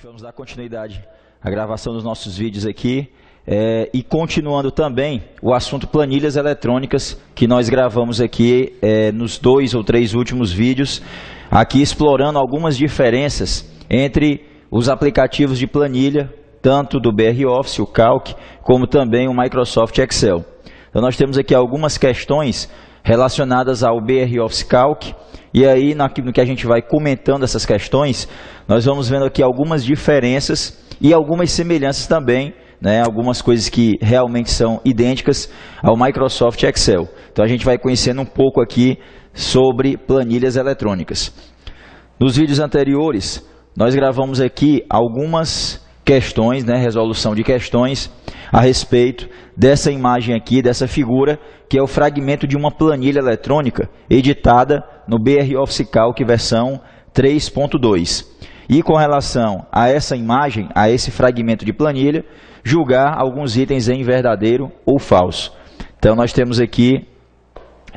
Gente, vamos dar continuidade à gravação dos nossos vídeos aqui e continuando também o assunto planilhas eletrônicas que nós gravamos aqui nos 2 ou 3 últimos vídeos, aqui explorando algumas diferenças entre os aplicativos de planilha, tanto do BR Office, o Calc, como também o Microsoft Excel. Então nós temos aqui algumas questões relacionadas ao BR Office Calc, e aí no que a gente vai comentando essas questões, nós vamos vendo aqui algumas diferenças e algumas semelhanças também, né, algumas coisas que realmente são idênticas ao Microsoft Excel. Então a gente vai conhecendo um pouco aqui sobre planilhas eletrônicas. Nos vídeos anteriores, nós gravamos aqui algumas questões, né, resolução de questões a respeito dessa imagem aqui, dessa figura, que é o fragmento de uma planilha eletrônica editada no BR Office Calc versão 3.2. E com relação a essa imagem, a esse fragmento de planilha, julgar alguns itens em verdadeiro ou falso. Então nós temos aqui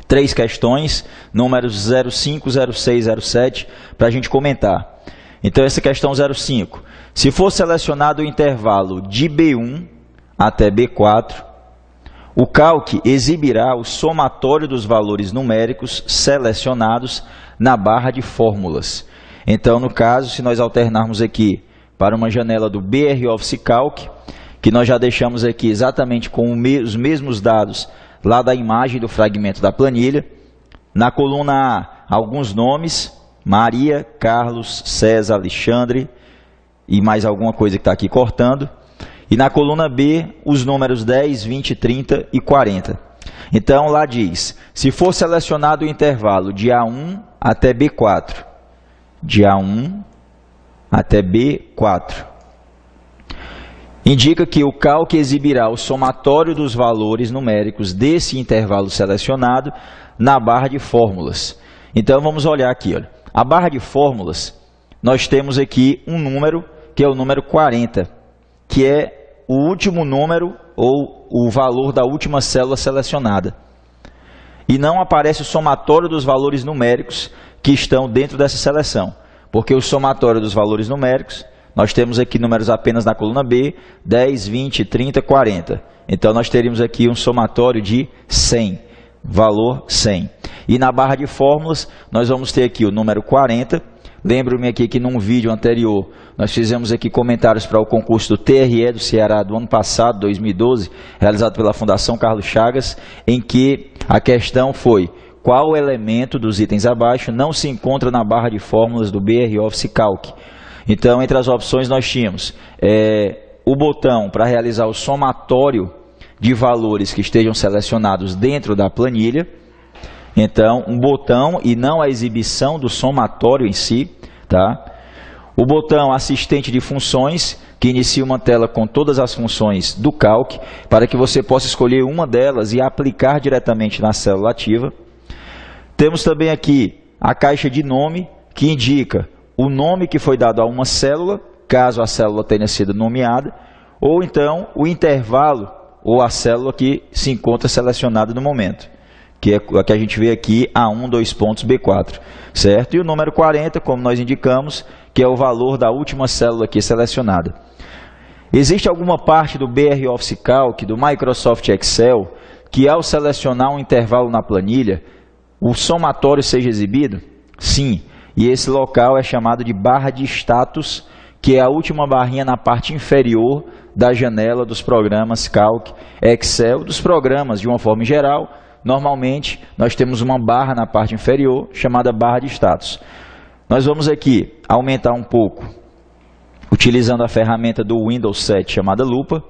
3 questões, números 05, 06, 07, para a gente comentar. Então essa questão 05, se for selecionado o intervalo de B1 até B4, o Calc exibirá o somatório dos valores numéricos selecionados na barra de fórmulas. Então, no caso, se nós alternarmos aqui para uma janela do BR Office Calc, que nós já deixamos aqui exatamente com os mesmos dados lá da imagem do fragmento da planilha, na coluna A, alguns nomes, Maria, Carlos, César, Alexandre e mais alguma coisa que está aqui cortando. E na coluna B, os números 10, 20, 30 e 40. Então, lá diz, se for selecionado o intervalo de A1 até B4, de A1 até B4, indica que o Calc exibirá o somatório dos valores numéricos desse intervalo selecionado na barra de fórmulas. Então, vamos olhar aqui. Olha. A barra de fórmulas, nós temos aqui um número, que é o número 40, que é o último número ou o valor da última célula selecionada. E não aparece o somatório dos valores numéricos que estão dentro dessa seleção, porque o somatório dos valores numéricos, nós temos aqui números apenas na coluna B, 10, 20, 30, 40. Então nós teríamos aqui um somatório de 100, valor 100. E na barra de fórmulas, nós vamos ter aqui o número 40. Lembro-me aqui que num vídeo anterior, nós fizemos aqui comentários para o concurso do TRE do Ceará do ano passado, 2012, realizado pela Fundação Carlos Chagas, em que a questão foi: qual elemento dos itens abaixo não se encontra na barra de fórmulas do BR Office Calc? Então, entre as opções nós tínhamos o botão para realizar o somatório de valores que estejam selecionados dentro da planilha. Então, um botão e não a exibição do somatório em si, tá? O botão assistente de funções, que inicia uma tela com todas as funções do Calc, para que você possa escolher uma delas e aplicar diretamente na célula ativa. Temos também aqui a caixa de nome, que indica o nome que foi dado a uma célula, caso a célula tenha sido nomeada, ou então o intervalo ou a célula que se encontra selecionada no momento, que é a que a gente vê aqui, A1, 2 pontos, B4, certo? E o número 40, como nós indicamos, que é o valor da última célula aqui selecionada. Existe alguma parte do BR Office Calc, do Microsoft Excel, que ao selecionar um intervalo na planilha, o somatório seja exibido? Sim, e esse local é chamado de barra de status, que é a última barrinha na parte inferior da janela dos programas Calc, Excel, dos programas de uma forma geral. Normalmente, nós temos uma barra na parte inferior, chamada barra de status. Nós vamos aqui aumentar um pouco, utilizando a ferramenta do Windows 7, chamada lupa.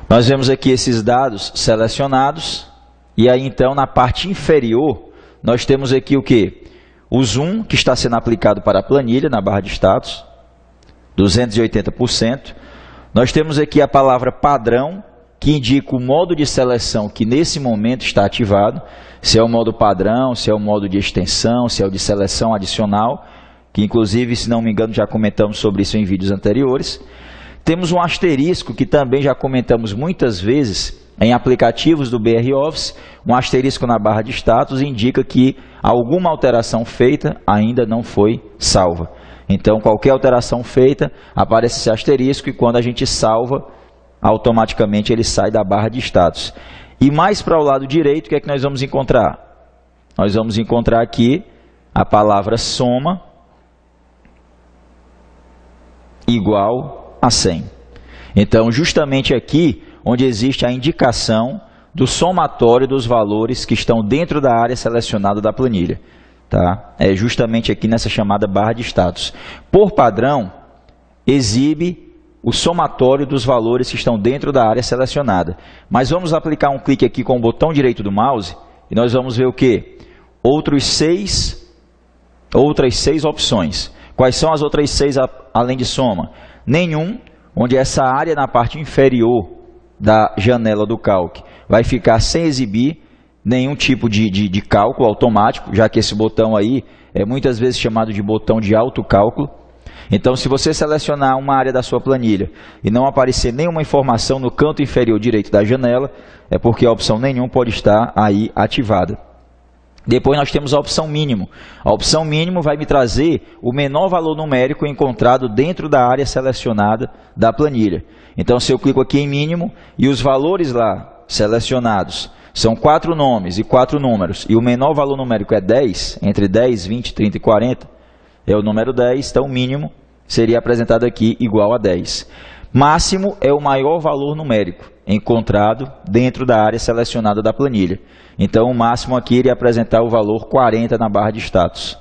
Nós vemos aqui esses dados selecionados, e aí então, na parte inferior, nós temos aqui o quê? O zoom, que está sendo aplicado para a planilha, na barra de status, 280%. Nós temos aqui a palavra padrão, que indica o modo de seleção que nesse momento está ativado, se é o modo padrão, se é o modo de extensão, se é o de seleção adicional, que inclusive, se não me engano, já comentamos sobre isso em vídeos anteriores. Temos um asterisco, que também já comentamos muitas vezes em aplicativos do BR Office. Um asterisco na barra de status indica que alguma alteração feita ainda não foi salva. Então, qualquer alteração feita, aparece esse asterisco e quando a gente salva, automaticamente ele sai da barra de status. E mais para o lado direito, o que é que nós vamos encontrar? Nós vamos encontrar aqui a palavra soma igual a 100. Então, justamente aqui, onde existe a indicação do somatório dos valores que estão dentro da área selecionada da planilha. Tá? É justamente aqui nessa chamada barra de status. Por padrão, exibe o somatório dos valores que estão dentro da área selecionada. Mas vamos aplicar um clique aqui com o botão direito do mouse e nós vamos ver o quê? Outras seis opções. Quais são as outras 6 além de soma? Nenhum, onde essa área na parte inferior da janela do Calc vai ficar sem exibir nenhum tipo de cálculo automático, já que esse botão aí é muitas vezes chamado de botão de autocálculo. Então, se você selecionar uma área da sua planilha e não aparecer nenhuma informação no canto inferior direito da janela, é porque a opção nenhum pode estar aí ativada. Depois nós temos a opção mínimo. A opção mínimo vai me trazer o menor valor numérico encontrado dentro da área selecionada da planilha. Então, se eu clico aqui em mínimo e os valores lá selecionados são 4 nomes e 4 números, e o menor valor numérico é 10, entre 10, 20, 30 e 40, é o número 10, então o mínimo seria apresentado aqui igual a 10. Máximo é o maior valor numérico encontrado dentro da área selecionada da planilha. Então o máximo aqui iria apresentar o valor 40 na barra de status.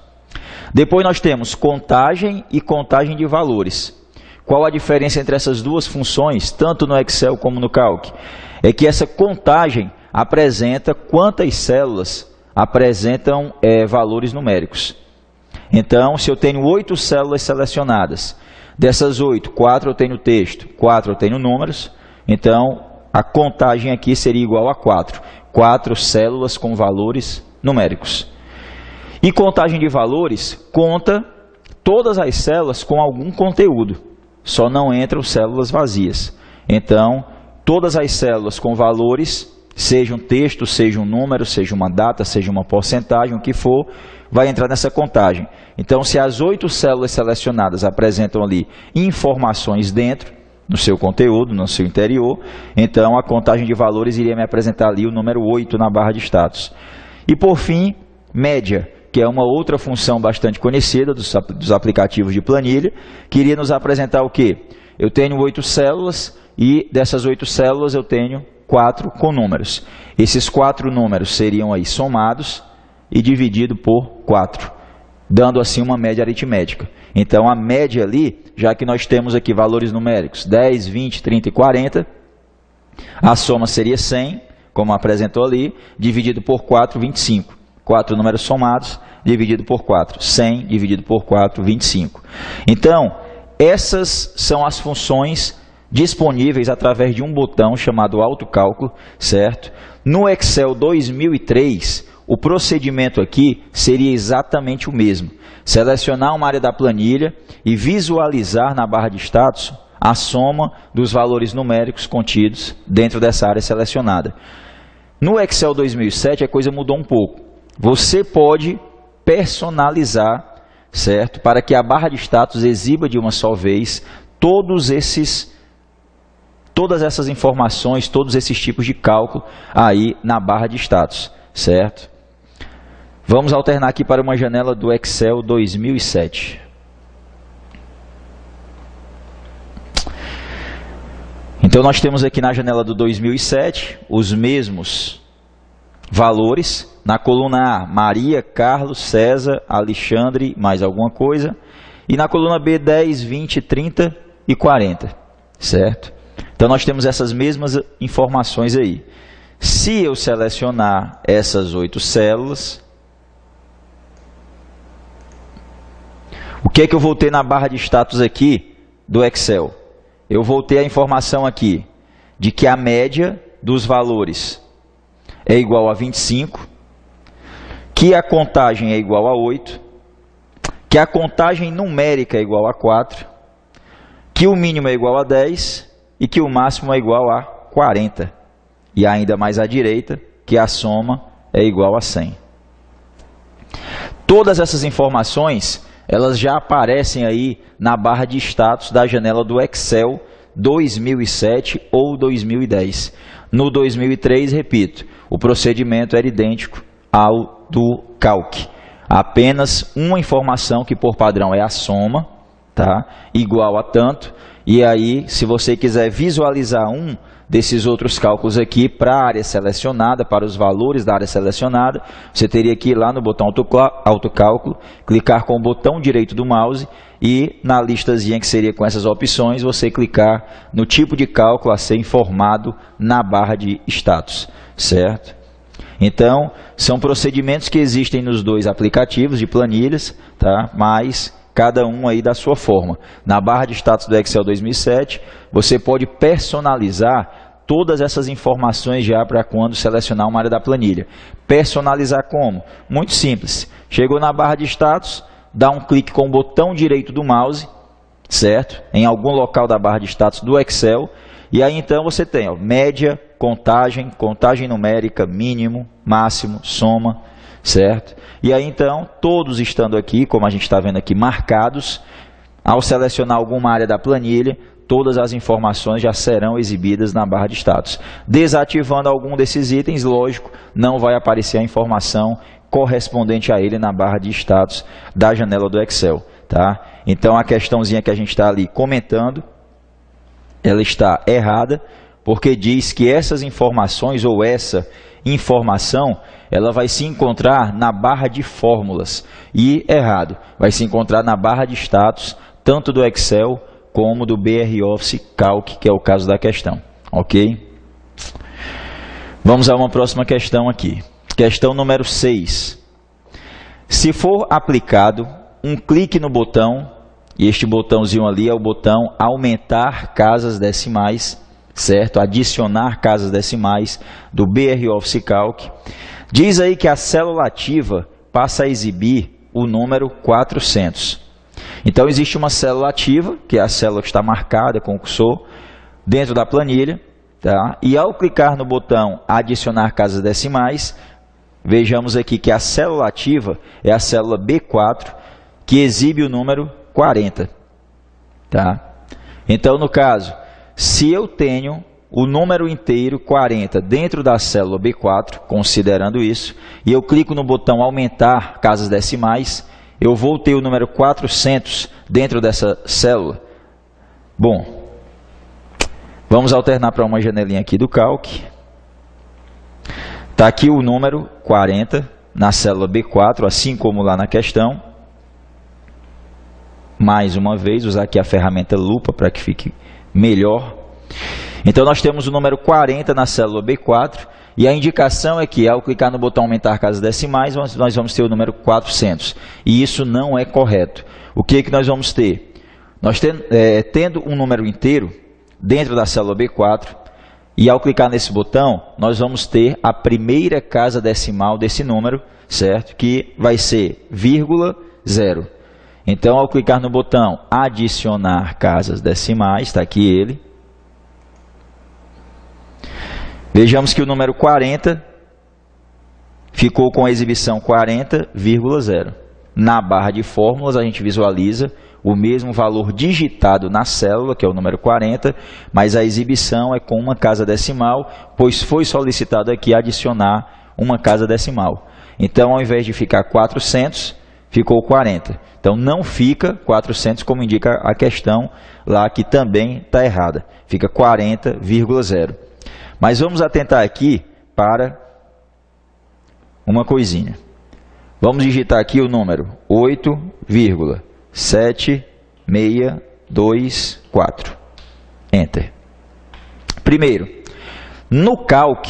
Depois nós temos contagem e contagem de valores. Qual a diferença entre essas duas funções, tanto no Excel como no Calc? É que essa contagem apresenta quantas células apresentam valores numéricos. Então, se eu tenho 8 células selecionadas, dessas 8, 4 eu tenho texto, 4 eu tenho números, então a contagem aqui seria igual a 4. 4 células com valores numéricos. E contagem de valores conta todas as células com algum conteúdo, só não entram células vazias. Então, todas as células com valores, seja um texto, seja um número, seja uma data, seja uma porcentagem, o que for, vai entrar nessa contagem. Então, se as 8 células selecionadas apresentam ali informações dentro, no seu conteúdo, no seu interior, então a contagem de valores iria me apresentar ali o número 8 na barra de status. E por fim, média, que é uma outra função bastante conhecida dos aplicativos de planilha, que iria nos apresentar o quê? Eu tenho 8 células e dessas 8 células eu tenho 4 com números. Esses 4 números seriam aí somados e dividido por 4, dando assim uma média aritmética. Então a média ali, já que nós temos aqui valores numéricos 10, 20, 30 e 40, a soma seria 100, como apresentou ali, dividido por 4, 25. 4 números somados, dividido por 4. 100 dividido por 4, 25. Então, essas são as funções disponíveis através de um botão chamado autocálculo, certo? No Excel 2003, o procedimento aqui seria exatamente o mesmo. Selecionar uma área da planilha e visualizar na barra de status a soma dos valores numéricos contidos dentro dessa área selecionada. No Excel 2007 a coisa mudou um pouco. Você pode personalizar, certo? Para que a barra de status exiba de uma só vez todas essas informações, todos esses tipos de cálculo aí na barra de status, certo? Vamos alternar aqui para uma janela do Excel 2007. Então nós temos aqui na janela do 2007 os mesmos valores. Na coluna A, Maria, Carlos, César, Alexandre, mais alguma coisa. E na coluna B, 10, 20, 30 e 40, certo? Então nós temos essas mesmas informações aí. Se eu selecionar essas 8 células, o que é que eu vou ter na barra de status aqui do Excel? Eu vou ter a informação aqui de que a média dos valores é igual a 25, que a contagem é igual a 8, que a contagem numérica é igual a 4, que o mínimo é igual a 10 e que o máximo é igual a 40. E ainda mais à direita, que a soma é igual a 100. Todas essas informações elas já aparecem aí na barra de status da janela do Excel 2007 ou 2010. No 2003, repito, o procedimento era idêntico ao do Calc. Apenas uma informação que por padrão é a soma, tá? Igual a tanto. E aí, se você quiser visualizar um desses outros cálculos aqui para a área selecionada, para os valores da área selecionada, você teria que ir lá no botão autocálculo, clicar com o botão direito do mouse e na listazinha que seria com essas opções, você clicar no tipo de cálculo a ser informado na barra de status, certo? Então, são procedimentos que existem nos dois aplicativos de planilhas, tá? Mas cada um aí da sua forma. Na barra de status do Excel 2007, você pode personalizar todas essas informações já para quando selecionar uma área da planilha. Personalizar como? Muito simples. Chegou na barra de status, dá um clique com o botão direito do mouse, certo? Em algum local da barra de status do Excel. E aí então você tem média, contagem, contagem numérica, mínimo, máximo, soma, certo? E aí então, todos estando aqui, como a gente está vendo aqui, marcados, ao selecionar alguma área da planilha, todas as informações já serão exibidas na barra de status. Desativando algum desses itens, lógico, não vai aparecer a informação correspondente a ele na barra de status da janela do Excel, tá? Então a questãozinha que a gente está ali comentando, ela está errada, porque diz que essas informações ou essa informação, ela vai se encontrar na barra de fórmulas. E errado, vai se encontrar na barra de status, tanto do Excel como do BR Office Calc, que é o caso da questão, ok? Vamos a uma próxima questão aqui. Questão número 6. Se for aplicado um clique no botão, e este botãozinho ali é o botão aumentar casas decimais, certo? Adicionar casas decimais do BR Office Calc. Diz aí que a célula ativa passa a exibir o número 400. Então existe uma célula ativa, que é a célula que está marcada com o cursor, dentro da planilha, tá? E ao clicar no botão adicionar casas decimais, vejamos aqui que a célula ativa é a célula B4, que exibe o número 40. Tá? Então, no caso, se eu tenho o número inteiro 40 dentro da célula B4, considerando isso, e eu clico no botão aumentar casas decimais, eu vou ter o número 400 dentro dessa célula. Bom, vamos alternar para uma janelinha aqui do Calc. Está aqui o número 40 na célula B4, assim como lá na questão. Mais uma vez, usar aqui a ferramenta lupa para que fique melhor. Então, nós temos o número 40 na célula B4 e a indicação é que, ao clicar no botão aumentar casas decimais, nós vamos ter o número 400. E isso não é correto. O que nós vamos ter? Nós tendo um número inteiro dentro da célula B4, e ao clicar nesse botão, nós vamos ter a primeira casa decimal desse número, certo? Que vai ser vírgula 0. Então, ao clicar no botão adicionar casas decimais, está aqui ele. Vejamos que o número 40 ficou com a exibição 40,0. Na barra de fórmulas, a gente visualiza o mesmo valor digitado na célula, que é o número 40, mas a exibição é com uma casa decimal, pois foi solicitado aqui adicionar uma casa decimal. Então, ao invés de ficar 400, ficou 40. Então, não fica 400, como indica a questão lá, que também está errada. Fica 40,0. Mas vamos atentar aqui para uma coisinha. Vamos digitar aqui o número 8,7624. Enter. Primeiro, no Calc,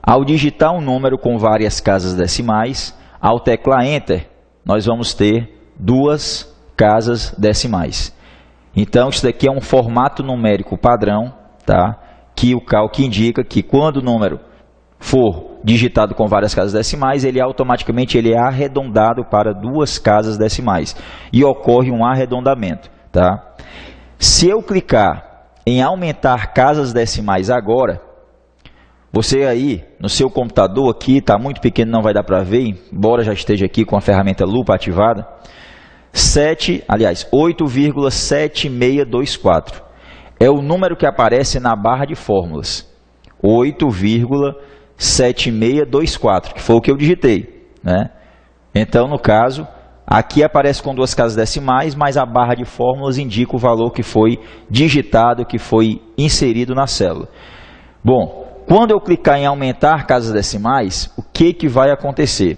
ao digitar um número com várias casas decimais, ao teclar Enter, nós vamos ter duas casas decimais. Então, isso daqui é um formato numérico padrão, tá? Que o Calc indica que quando o número for digitado com várias casas decimais, ele automaticamente é arredondado para duas casas decimais e ocorre um arredondamento, tá? Se eu clicar em aumentar casas decimais agora, você aí no seu computador aqui, está muito pequeno, não vai dar para ver, embora já esteja aqui com a ferramenta lupa ativada, 8,7624. É o número que aparece na barra de fórmulas. 8,7624, que foi o que eu digitei, né? Então, no caso, aqui aparece com duas casas decimais, mas a barra de fórmulas indica o valor que foi digitado, que foi inserido na célula. Bom, quando eu clicar em aumentar casas decimais, o que vai acontecer?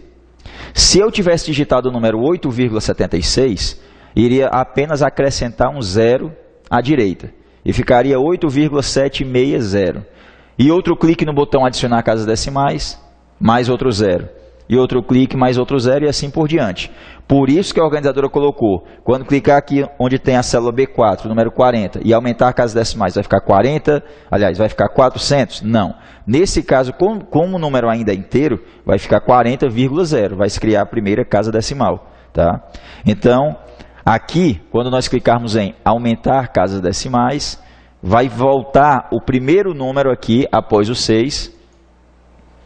Se eu tivesse digitado o número 8,76, iria apenas acrescentar um zero à direita e ficaria 8,760. E outro clique no botão adicionar casas decimais, mais outro zero. E outro clique, mais outro zero e assim por diante. Por isso que a organizadora colocou, quando clicar aqui onde tem a célula B4, número 40, e aumentar casas decimais, vai ficar 40, aliás, vai ficar 400? Não. Nesse caso, como o número ainda é inteiro, vai ficar 40,0, vai se criar a primeira casa decimal. Tá? Então, aqui, quando nós clicarmos em aumentar casas decimais, vai voltar o primeiro número aqui após o 6,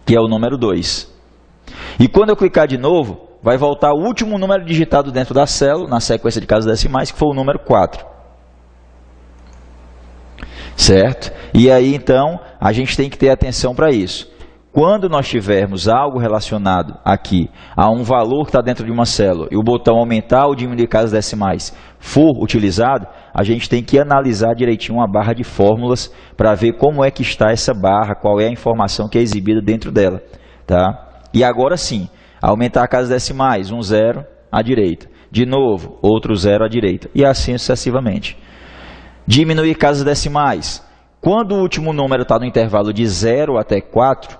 que é o número 2. E quando eu clicar de novo, vai voltar o último número digitado dentro da célula, na sequência de casas decimais, que foi o número 4. Certo? E aí, então, a gente tem que ter atenção para isso. Quando nós tivermos algo relacionado aqui a um valor que está dentro de uma célula e o botão aumentar ou diminuir casas decimais for utilizado, a gente tem que analisar direitinho a barra de fórmulas para ver como é que está essa barra, qual é a informação que é exibida dentro dela. Tá? E agora sim, aumentar casas decimais, um zero à direita. De novo, outro zero à direita. E assim sucessivamente. Diminuir casas decimais. Quando o último número está no intervalo de 0 até 4,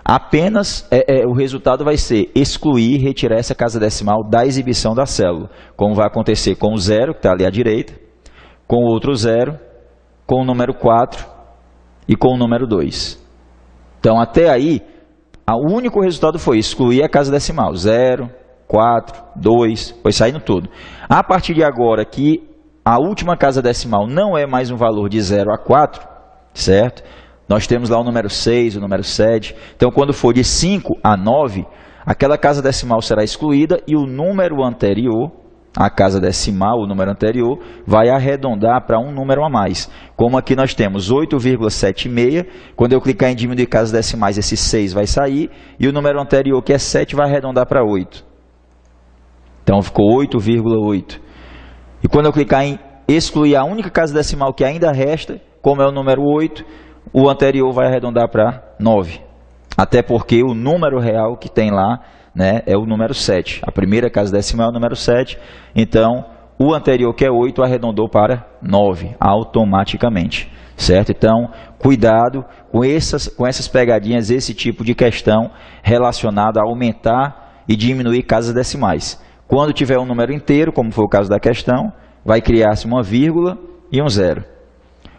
apenas o resultado vai ser excluir e retirar essa casa decimal da exibição da célula. Como vai acontecer com o zero, que está ali à direita, com o outro zero, com o número 4 e com o número 2. Então, até aí, o único resultado foi excluir a casa decimal. 0, 4, 2, foi saindo tudo. A partir de agora que a última casa decimal não é mais um valor de 0 a 4, certo? Nós temos lá o número 6, o número 7. Então, quando for de 5 a 9, aquela casa decimal será excluída e o número anterior, a casa decimal, o número anterior, vai arredondar para um número a mais. Como aqui nós temos 8,76, quando eu clicar em diminuir casas decimais, esse 6 vai sair, e o número anterior, que é 7, vai arredondar para 8. Então, ficou 8,8. E quando eu clicar em excluir a única casa decimal que ainda resta, como é o número 8, o anterior vai arredondar para 9. Até porque o número real que tem lá, né, é o número 7. A primeira casa decimal é o número 7. Então, o anterior, que é 8, arredondou para 9, automaticamente. Certo? Então, cuidado com essas pegadinhas, esse tipo de questão relacionada a aumentar e diminuir casas decimais. Quando tiver um número inteiro, como foi o caso da questão, vai criar-se uma vírgula e um zero.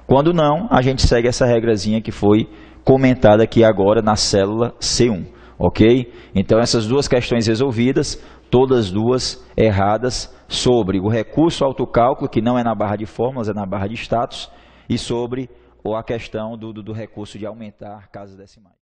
Quando não, a gente segue essa regrazinha que foi comentada aqui agora na célula C1. Ok? Então, essas duas questões resolvidas, todas duas erradas, sobre o recurso autocálculo, que não é na barra de fórmulas, é na barra de status, e sobre a questão do recurso de aumentar casas decimais.